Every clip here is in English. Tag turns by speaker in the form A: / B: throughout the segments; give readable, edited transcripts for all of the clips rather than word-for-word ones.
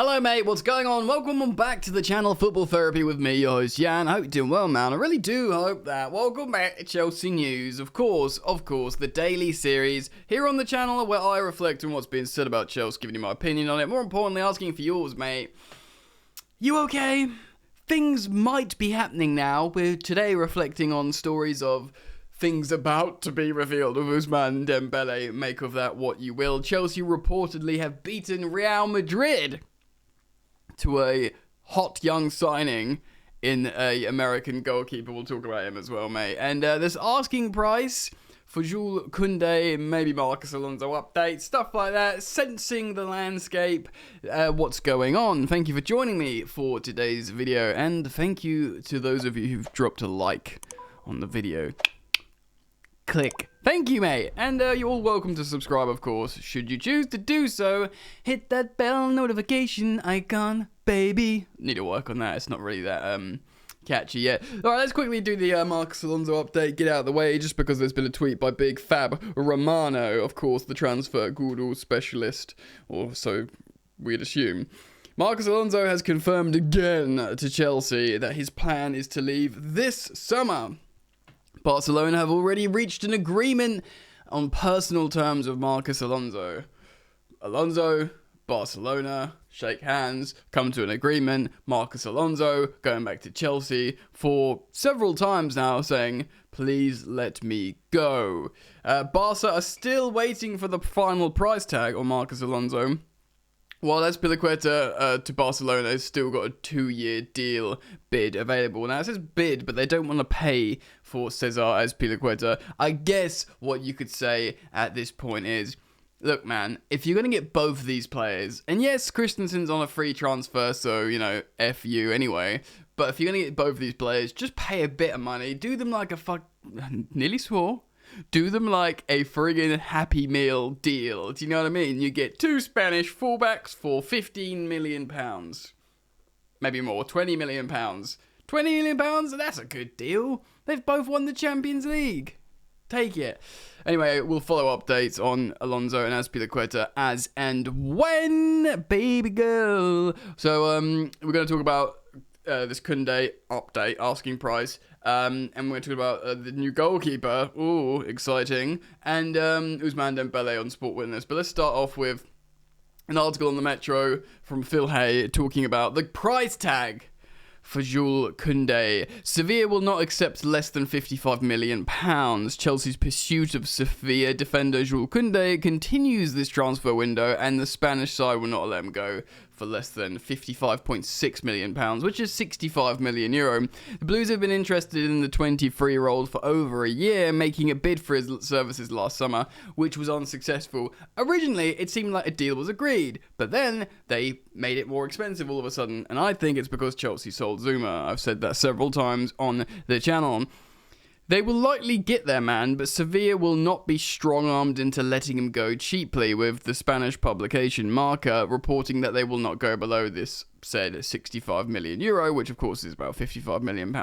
A: Hello mate, what's going on? Welcome on back to the channel Football Therapy with me, your host Jan. I hope you're doing well, man. I really do hope that. Welcome back to Chelsea News. Of course, the daily series here on the channel where I reflect on what's being said about Chelsea, giving you my opinion on it. More importantly, asking for yours, mate. You okay? Things might be happening now. We're today reflecting on stories of things about to be revealed with Ousmane Dembele. Make of that what you will. Chelsea reportedly have beaten Real Madrid to a hot young signing in a American goalkeeper. We'll talk about him as well, mate. And this asking price for Jules Kounde, maybe Marcus Alonso update, stuff like that, sensing the landscape, what's going on. Thank you for joining me for today's video, and thank you to those of you who've dropped a like on the video. Click. Thank you, mate. And you're all welcome to subscribe, of course, should you choose to do so. Hit that bell notification icon, baby. Need to work on that. It's not really that catchy yet. All right, let's quickly do the Marcus Alonso update. Get out of the way, just because there's been a tweet by Big Fab Romano, of course, the transfer guru specialist, or so we'd assume. Marcus Alonso has confirmed again to Chelsea that his plan is to leave this summer. Barcelona have already reached an agreement on personal terms with Marcus Alonso. Alonso, Barcelona, shake hands, come to an agreement. Marcus Alonso going back to Chelsea for several times now saying, please let me go. Barca are still waiting for the final price tag on Marcus Alonso. While Azpilicueta to Barcelona has still got a 2-year deal bid available. Now, it says bid, but they don't want to pay for Cesar Azpilicueta. I guess what you could say at this point is, look, man, if you're going to get both of these players, and yes, Christensen's on a free transfer, so, you know, F you anyway, but if you're going to get both of these players, just pay a bit of money, do them like a nearly swore. Do them like a friggin' Happy Meal deal. Do you know what I mean? You get 2 Spanish fullbacks for £15 million. Maybe more, £20 million. £20 million? That's a good deal. They've both won the Champions League. Take it. Anyway, we'll follow updates on Alonso and Azpilicueta as and when, baby girl. So, we're going to talk about this Kounde update, asking price. And we're going to talk about the new goalkeeper. Ooh, exciting. And Ousmane Dembele on Sport Witness. But let's start off with an article on the Metro from Phil Hay talking about the price tag for Jules Kounde. Sevilla will not accept less than £55 million. Chelsea's pursuit of Sevilla defender Jules Kounde continues this transfer window, and the Spanish side will not let him go for less than £55.6 million, which is €65 million. The Blues have been interested in the 23-year-old for over a year, making a bid for his services last summer, which was unsuccessful. Originally, it seemed like a deal was agreed, but then they made it more expensive all of a sudden, and I think it's because Chelsea sold Zuma. I've said that several times on the channel. They will likely get their man, but Sevilla will not be strong-armed into letting him go cheaply, with the Spanish publication Marca reporting that they will not go below this said €65 million, which of course is about £55 million.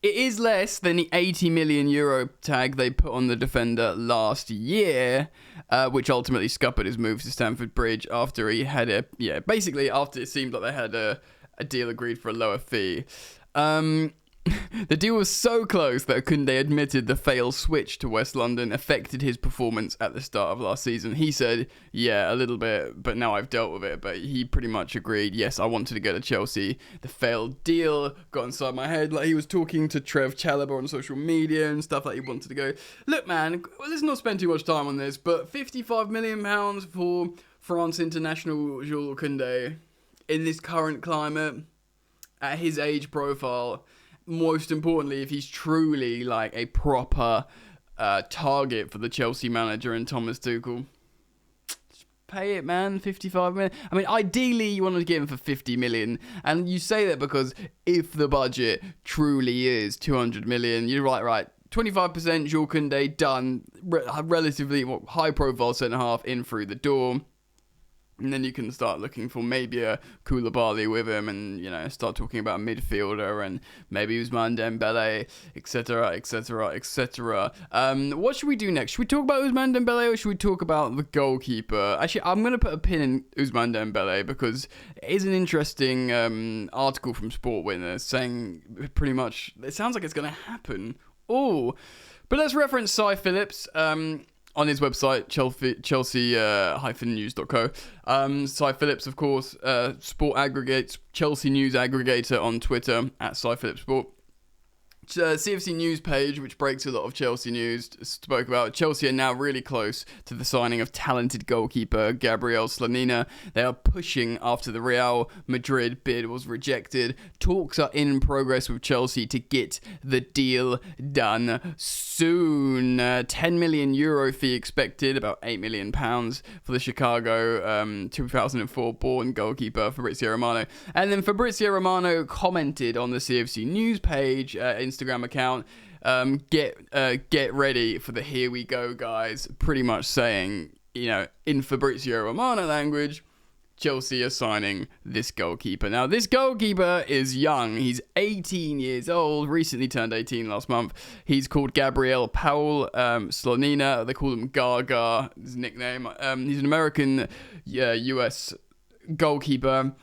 A: It is less than the €80 million tag they put on the defender last year, which ultimately scuppered his move to Stamford Bridge after he had after it seemed like they had a deal agreed for a lower fee. The deal was so close that Kounde admitted the failed switch to West London affected his performance at the start of last season. He said, yeah, a little bit, but now I've dealt with it. But he pretty much agreed, yes, I wanted to go to Chelsea. The failed deal got inside my head. Like, he was talking to Trev Chalobah on social media and stuff, like he wanted to go. Look, man, let's not spend too much time on this, but £55 million for France international Jules Kounde in this current climate, at his age profile, most importantly, if he's truly like a proper target for the Chelsea manager and Thomas Tuchel, just pay it, man. 55 million. I mean, ideally, you want to get him for 50 million. And you say that because if the budget truly is 200 million, you're right. 25% Jules Kounde done, relatively high-profile centre-half in through the door. And then you can start looking for maybe a Koulibaly with him and, start talking about a midfielder and maybe Ousmane Dembele, etc., etc., etc. What should we do next? Should we talk about Ousmane Dembele or should we talk about the goalkeeper? Actually, I'm going to put a pin in Ousmane Dembele because it is an interesting article from Sport Witness saying pretty much, it sounds like it's going to happen. Oh, but let's reference Cy Phillips. On his website, Chelsea-news.co. Cy Phillips, of course, sport aggregates, Chelsea news aggregator on Twitter, at Cy Phillips Sport. CFC News page, which breaks a lot of Chelsea news, spoke about Chelsea are now really close to the signing of talented goalkeeper Gabriel Slonina. They are pushing after the Real Madrid bid was rejected. Talks are in progress with Chelsea to get the deal done soon. 10 million euro fee expected, about £8 million for the Chicago 2004 born goalkeeper Fabrizio Romano. And then Fabrizio Romano commented on the CFC News page, Instagram account, get ready for the here we go guys, pretty much saying, in Fabrizio Romano language, Chelsea are signing this goalkeeper. Now, this goalkeeper is young. He's 18 years old, recently turned 18 last month. He's called Gabriel Slonina. They call him Gaga, his nickname. He's an American, US goalkeeper.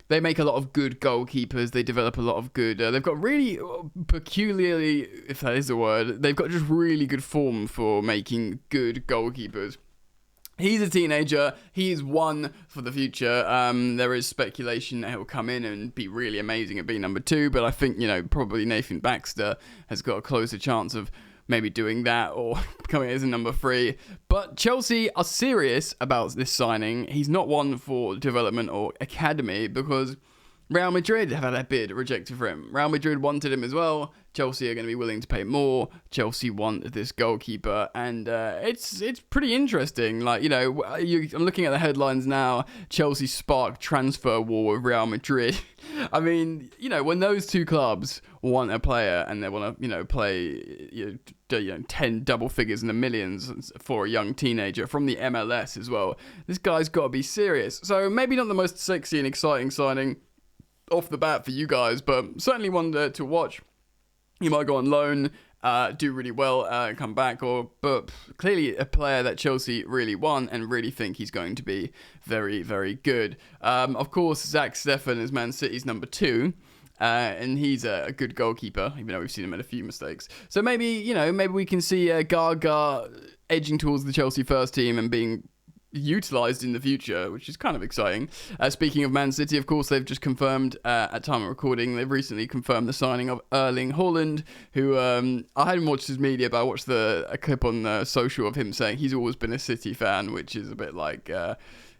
A: They make a lot of good goalkeepers. They develop a lot of good... they've got really peculiarly, if that is a word, they've got just really good form for making good goalkeepers. He's a teenager. He is one for the future. There is speculation that he'll come in and be really amazing at being number 2, but I think, probably Nathan Baxter has got a closer chance of maybe doing that or coming as a number 3. But Chelsea are serious about this signing. He's not one for development or academy because Real Madrid have had their bid rejected for him. Real Madrid wanted him as well. Chelsea are going to be willing to pay more. Chelsea want this goalkeeper, and it's pretty interesting. I'm looking at the headlines now. Chelsea spark transfer war with Real Madrid. I mean, when those two clubs want a player and they want to, play 10 double figures in the millions for a young teenager from the MLS as well, this guy's got to be serious. So maybe not the most sexy and exciting signing off the bat for you guys, but certainly one to watch. He might go on loan, do really well, come back, but clearly a player that Chelsea really want and really think he's going to be very, very good. Of course, Zach Steffen is Man City's number 2. And he's a good goalkeeper, even though we've seen him make a few mistakes. So maybe we can see Gaga edging towards the Chelsea first team and being utilised in the future, which is kind of exciting. Speaking of Man City, of course, they've just confirmed, at time of recording, they've recently confirmed the signing of Erling Haaland, who, I hadn't watched his media, but I watched a clip on social of him saying he's always been a City fan, which is a bit like...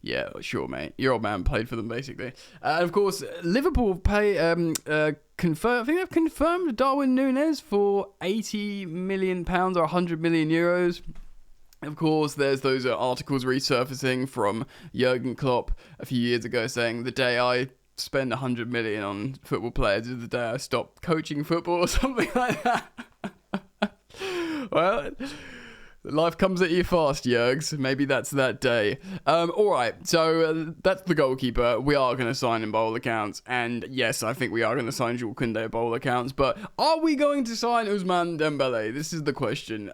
A: yeah, sure, mate. Your old man played for them, basically. And of course, Liverpool I think they've confirmed Darwin Núñez for £80 million or 100 million euros. Of course, there's those articles resurfacing from Jurgen Klopp a few years ago saying the day I spend 100 million on football players is the day I stop coaching football or something like that. Well... life comes at you fast, Jurgs. Maybe that's that day. Alright, so that's the goalkeeper. We are going to sign him by all accounts. And yes, I think we are going to sign Jules Kounde by all accounts. But are we going to sign Ousmane Dembele? This is the question.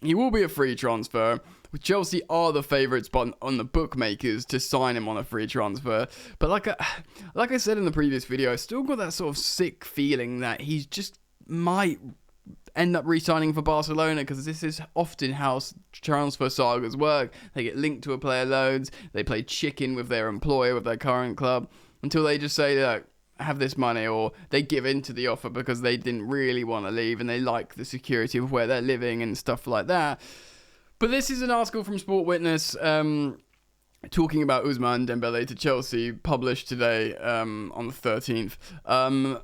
A: He will be a free transfer. Chelsea are the favourites on the bookmakers to sign him on a free transfer. But like I said in the previous video, I still got that sort of sick feeling that he's just might... end up re-signing for Barcelona, because this is often how transfer sagas work. They get linked to a player loads, they play chicken with their employer, with their current club, until they just say, look, have this money, or they give in to the offer because they didn't really want to leave and they like the security of where they're living and stuff like that. But this is an article from Sport Witness talking about Ousmane Dembele to Chelsea, published today on the 13th.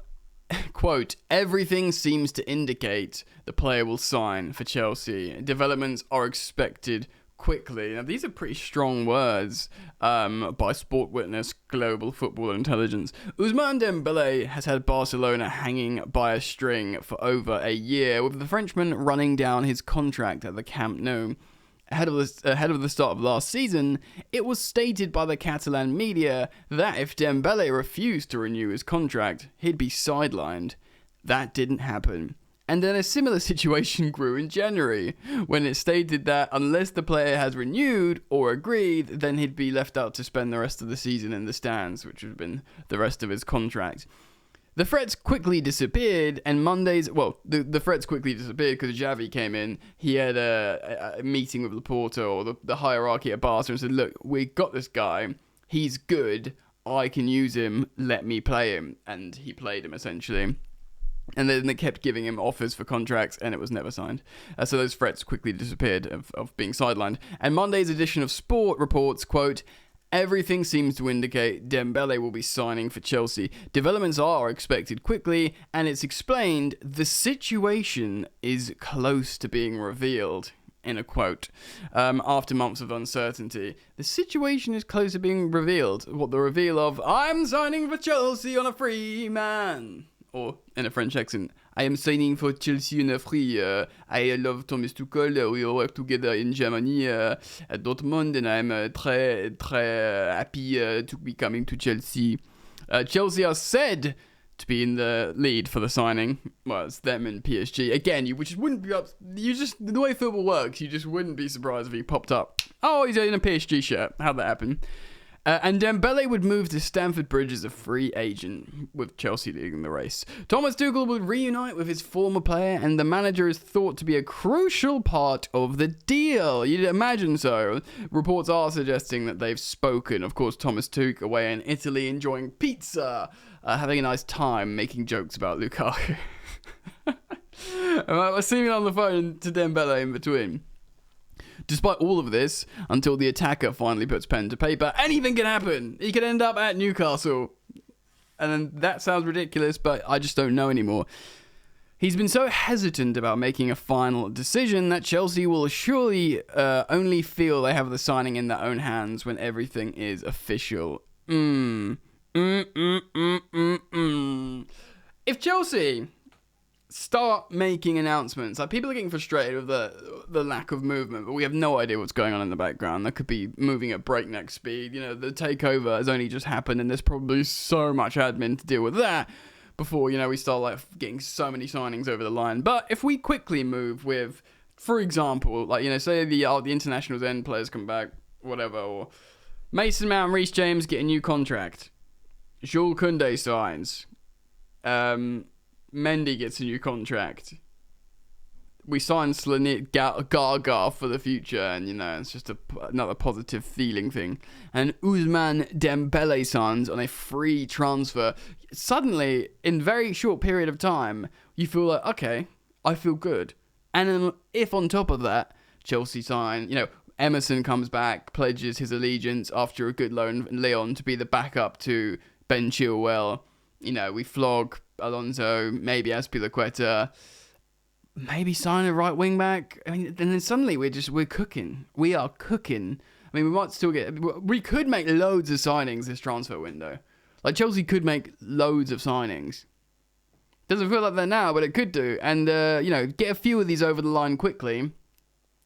A: Quote, everything seems to indicate the player will sign for Chelsea. Developments are expected quickly. Now, these are pretty strong words by Sport Witness Global Football Intelligence. Ousmane Dembele has had Barcelona hanging by a string for over a year, with the Frenchman running down his contract at the Camp Nou. ahead of the start of last season, it was stated by the Catalan media that if Dembele refused to renew his contract, he'd be sidelined. That didn't happen. And then a similar situation grew in January, when it stated that unless the player has renewed or agreed, then he'd be left out to spend the rest of the season in the stands, which would have been the rest of his contract. The threats quickly disappeared, and the threats quickly disappeared because Xavi came in. He had a meeting with Laporta or the hierarchy at Barca and said, look, we got this guy. He's good. I can use him. Let me play him. And he played him, essentially. And then they kept giving him offers for contracts, and it was never signed. So those threats quickly disappeared of being sidelined. And Monday's edition of Sport reports, quote, everything seems to indicate Dembele will be signing for Chelsea. Developments are expected quickly, and it's explained the situation is close to being revealed, in a quote. After months of uncertainty, the situation is close to being revealed. What the reveal of, I'm signing for Chelsea on a free man. Or, in a French accent, I am signing for Chelsea on a free. I love Thomas Tuchel. We all work together in Germany at Dortmund, and I'm très happy to be coming to Chelsea. Chelsea are said to be in the lead for the signing. Well, it's them and PSG. Again, you just wouldn't be up. The way football works, you just wouldn't be surprised if he popped up. Oh, he's in a PSG shirt. How'd that happen? And Dembele would move to Stamford Bridge as a free agent, with Chelsea leading the race. Thomas Tuchel would reunite with his former player, and the manager is thought to be a crucial part of the deal. You'd imagine so. Reports are suggesting that they've spoken. Of course, Thomas Tuchel away in Italy enjoying pizza, having a nice time, making jokes about Lukaku. We're seeing it on the phone to Dembele in between. Despite all of this, until the attacker finally puts pen to paper, anything can happen. He could end up at Newcastle. And then that sounds ridiculous, but I just don't know anymore. He's been so hesitant about making a final decision that Chelsea will surely only feel they have the signing in their own hands when everything is official. If Chelsea start making announcements, like, people are getting frustrated with the lack of movement, but we have no idea what's going on in the background. They could be moving at breakneck speed. You know, the takeover has only just happened, and there's probably so much admin to deal with that before, you know, we start getting so many signings over the line. But if we quickly move with, for example, say the internationals end, players come back, whatever, or Mason Mount and Reece James get a new contract, Jules Kounde signs, Mendy gets a new contract. We signed Slonina, Gaga for the future, and, you know, it's just another positive feeling thing. And Ousmane Dembele signs on a free transfer. Suddenly, in a very short period of time, you feel like, okay, I feel good. And then if on top of that, Chelsea sign, you know, Emerson comes back, pledges his allegiance after a good loan in Lyon to be the backup to Ben Chilwell. You know, we flog Alonso, maybe Azpilicueta, maybe sign a right wing back. I mean, and then suddenly we're cooking. We are cooking. I mean, we could make loads of signings this transfer window. Like, Chelsea could make loads of signings. Doesn't feel like that now, but it could do. And, you know, get a few of these over the line quickly,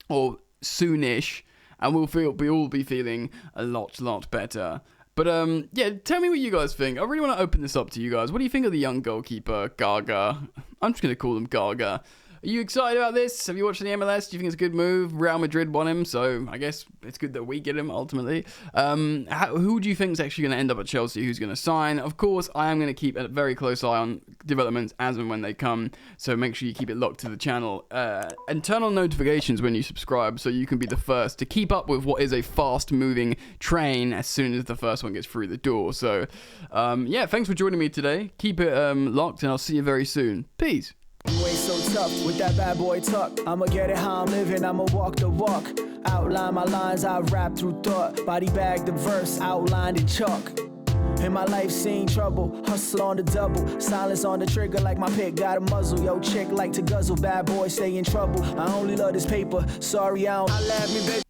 A: or soonish, and we'll all be feeling a lot better. But, yeah, tell me what you guys think. I really want to open this up to you guys. What do you think of the young goalkeeper, Gaga? I'm just going to call him Gaga. Are you excited about this? Have you watched the MLS? Do you think it's a good move? Real Madrid won him, so I guess it's good that we get him, ultimately. Who do you think is actually going to end up at Chelsea? Who's going to sign? Of course, I am going to keep a very close eye on developments as and when they come, so make sure you keep it locked to the channel. And turn on notifications when you subscribe, so you can be the first to keep up with what is a fast-moving train as soon as the first one gets through the door. So, yeah, thanks for joining me today. Keep it locked, and I'll see you very soon. Peace.
B: You ain't so tough with that bad boy tuck. I'ma get it how I'm living, I'ma walk the walk. Outline my lines, I rap through thought. Body bag the verse, outlined in chalk. In my life seen trouble, hustle on the double. Silence on the trigger like my pick got a muzzle. Yo, chick like to guzzle, bad boy stay in trouble. I only love this paper, sorry I don't. I laugh me, baby.